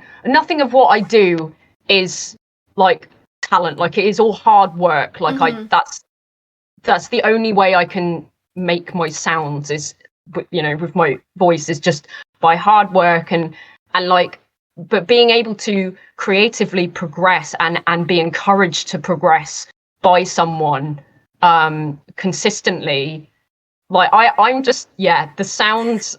of what I do is like talent. Like, it is all hard work. Like, that's the only way I can make my sounds, is with my voice, is just by hard work, and like, but being able to creatively progress and be encouraged to progress by someone consistently, like, I'm just, the sound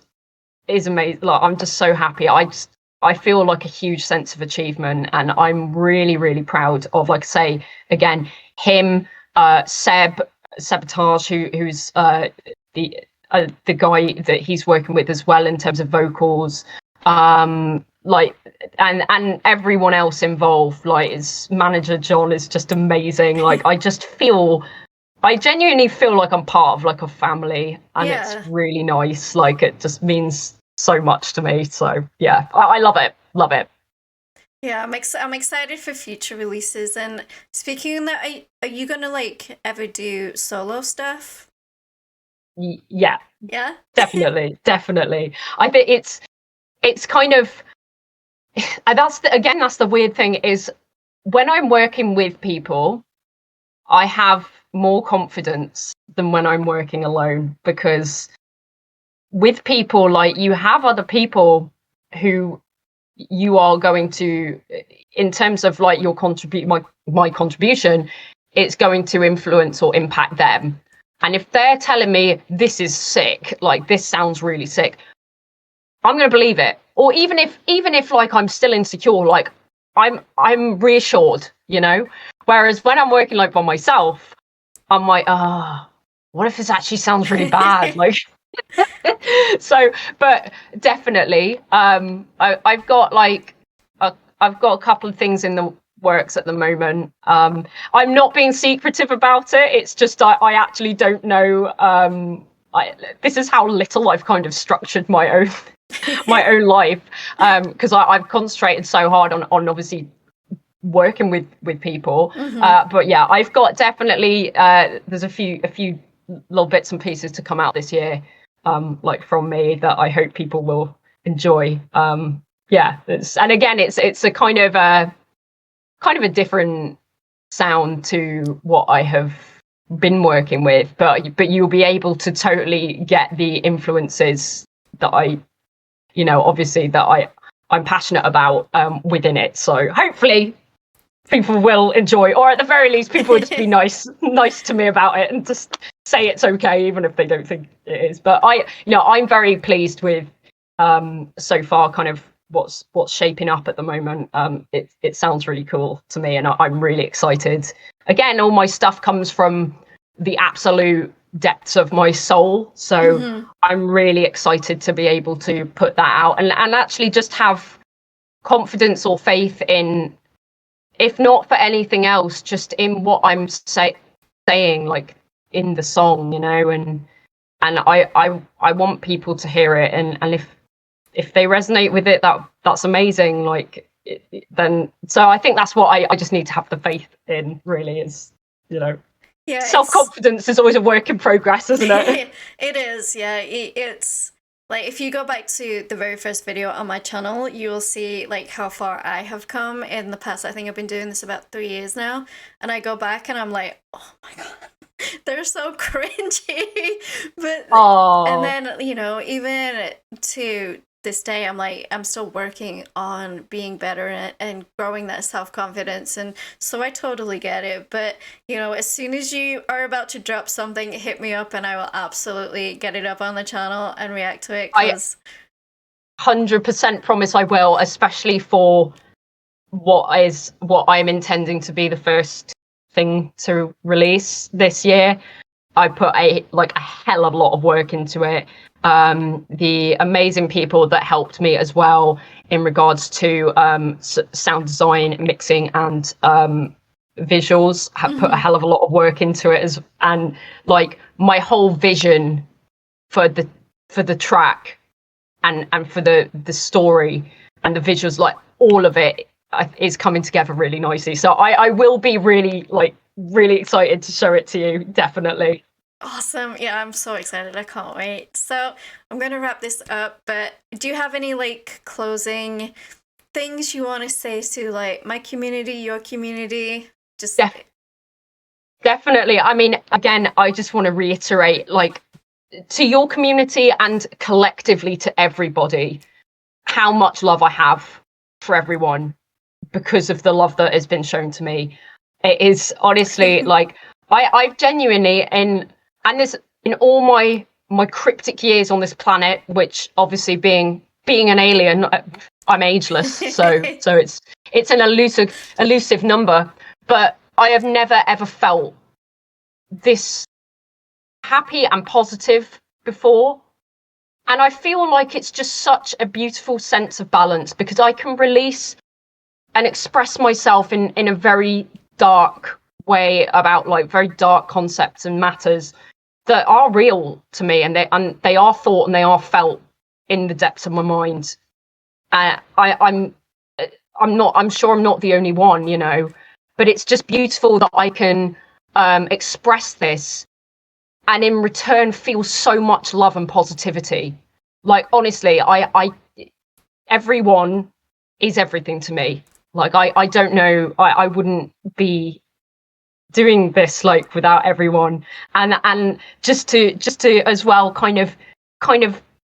is amazing. Like, I'm just so happy. I feel like a huge sense of achievement, and I'm really proud of, like I say again, him, Sabotage, who's the guy that he's working with as well in terms of vocals, like, and everyone else involved. Like, his manager John is just amazing. Like, I just feel I genuinely feel like I'm part of like a family, and it's Yeah. really nice. Like it just means so much to me. So yeah, I love it. Love it. Yeah, I'm excited for future releases. And speaking of that, are you gonna like ever do solo stuff? Yeah, Yeah. definitely. I think it's kind of, and that's the weird thing is when I'm working with people, I have more confidence than when I'm working alone, because with people, like, you have other people who you are going to, in terms of like your contribute my contribution, it's going to influence or impact them. And if they're telling me this is sick, like this sounds really sick, I'm going to believe it. Or even if like I'm still insecure, like I'm reassured, you know. Whereas when I'm working like by myself, I'm like, what if this actually sounds really bad? Like, so, but definitely, I've got like, I've got a couple of things in the works at the moment. I'm not being secretive about it. It's just I actually don't know. This is how little I've kind of structured my own my own life, because I've concentrated so hard on obviously working with people. But yeah, I've got definitely there's a few little bits and pieces to come out this year, like from me, that I hope people will enjoy. Yeah, and again, it's a kind of a different sound to what I have been working with, but you'll be able to totally get the influences that obviously that I'm passionate about within it. So hopefully people will enjoy, or at the very least, people will just be nice to me about it and just say it's okay, even if they don't think it is. But I'm very pleased with so far, kind of what's shaping up at the moment. It sounds really cool to me, and I'm really excited. Again, all my stuff comes from the absolute depths of my soul, so I'm really excited to be able to put that out and actually just have confidence or faith in, if not for anything else, just in what I'm saying, like in the song, and I want people to hear it, and if they resonate with it, that's amazing. Like then, so I think that's what I just need to have the faith in. Really, is Yeah, self-confidence is always a work in progress, isn't it? it is. Yeah, it's like if you go back to the very first video on my channel, you will see like how far I have come in the past. I think I've been doing this about 3 years now, and I go back and I'm like, oh my god, they're so cringy. But and Oh, then even to this day, I'm still working on being better and growing that self-confidence, and so I totally get it. But as soon as you are about to drop something, hit me up and I will absolutely get it up on the channel and react to it, I because 100% promise I will, especially for what I'm intending to be the first thing to release this year. I put a hell of a lot of work into it. The amazing people that helped me as well in regards to sound design, mixing, and visuals have put a hell of a lot of work into it, and like my whole vision for the track and for the story and the visuals, like all of it is coming together really nicely. So I will be really excited to show it to you, definitely. awesome. Yeah, I'm so excited. I can't wait. So I'm gonna wrap this up, but do you have any like closing things you want to say to like my community, your community? Just Def- Definitely. I mean, again, I just want to reiterate, like, to your community and collectively to everybody, how much love I have for everyone because of the love that has been shown to me. It is honestly like I've genuinely and this in all my cryptic years on this planet, which obviously being an alien, I'm ageless, so it's an elusive number, but I have never ever felt this happy and positive before. And I feel like it's just such a beautiful sense of balance, because I can release and express myself in a very dark way about like very dark concepts and matters that are real to me, and they are thought and they are felt in the depths of my mind. I'm sure I'm not the only one, you know, but it's just beautiful that I can express this and in return feel so much love and positivity. Like, honestly, I everyone is everything to me. Like, I don't know, I wouldn't be doing this like without everyone. And just to as well kind of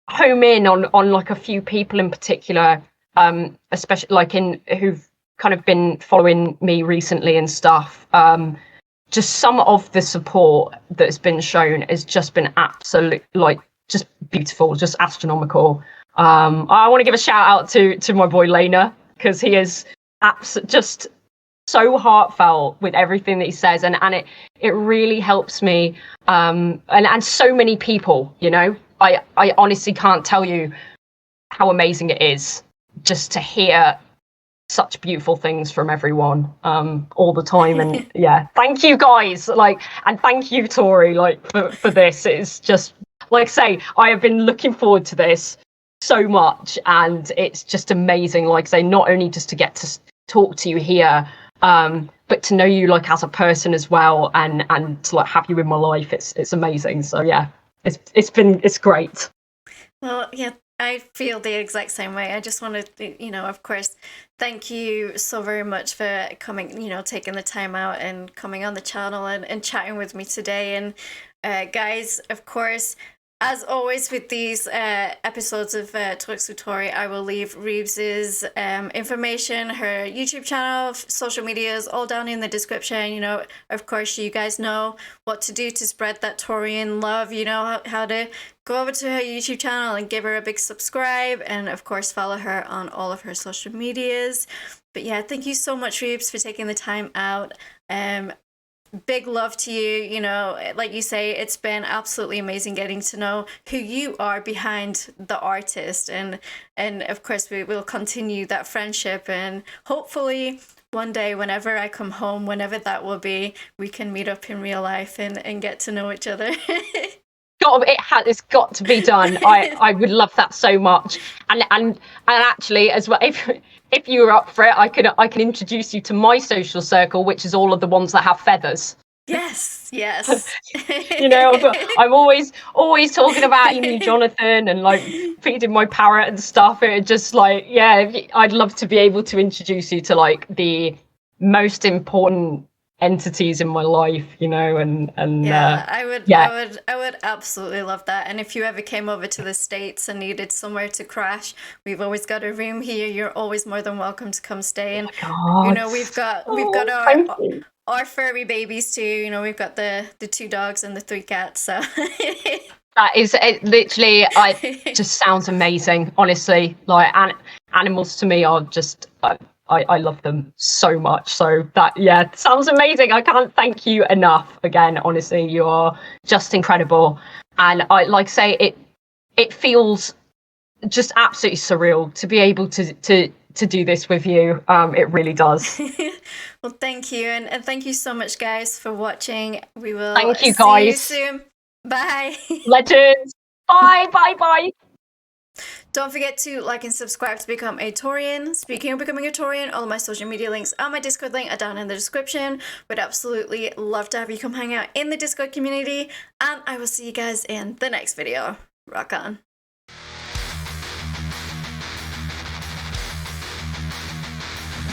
home in on like a few people in particular, especially like in who've kind of been following me recently and stuff. Just some of the support that's been shown has just been absolute, like, just beautiful, just astronomical. I want to give a shout out to my boy Lena, because he is just so heartfelt with everything that he says, and it really helps me, and so many people, you know. I honestly can't tell you how amazing it is just to hear such beautiful things from everyone all the time. And yeah, thank you guys, like, and thank you Tauri, like, for this. It's just, like I say, I have been looking forward to this so much, and it's just amazing, like I say, not only just to get to talk to you here, but to know you like as a person as well, and to like have you in my life. It's amazing. So yeah, it's great. Well, yeah, I feel the exact same way. I just wanted to, you know, of course, thank you so very much for coming, you know, taking the time out and coming on the channel and chatting with me today. And guys, of course, as always with these episodes of Talks with Tauri, I will leave REEBZ's information, her YouTube channel, social medias, all down in the description. You know, of course, you guys know what to do to spread that Taurian love. You know how to go over to her YouTube channel and give her a big subscribe. And of course, follow her on all of her social medias. But yeah, thank you so much, REEBZ, for taking the time out. Big love to you. You know, like you say, it's been absolutely amazing getting to know who you are behind the artist, and of course we will continue that friendship, and hopefully one day, whenever I come home, whenever that will be, we can meet up in real life and get to know each other. It's got to be done. I would love that so much. And actually, as well, if you were up for it, I can introduce you to my social circle, which is all of the ones that have feathers. Yes. You know, I'm always talking about you, Jonathan, and like feeding my parrot and stuff. It just, like, yeah, I'd love to be able to introduce you to like the most important entities in my life, you know. And yeah, I would absolutely love that. And if you ever came over to the States and needed somewhere to crash, we've always got a room here. You're always more than welcome to come stay. And you know, we've got our furry babies too. You know, we've got the 2 dogs and the 3 cats. So that is it, literally. It just sounds amazing, honestly. Like, animals to me are just. I love them so much. So that, yeah, sounds amazing. I can't thank you enough. Again, honestly, you are just incredible. And I like say it feels just absolutely surreal to be able to do this with you. It really does. Well, thank you, and thank you so much, guys, for watching. We will thank you, guys. See you soon. Bye. Legends. Bye. Don't forget to like and subscribe to become a Taurian. Speaking of becoming a Taurian, all of my social media links and my Discord link are down in the description. Would absolutely love to have you come hang out in the Discord community. And I will see you guys in the next video. Rock on.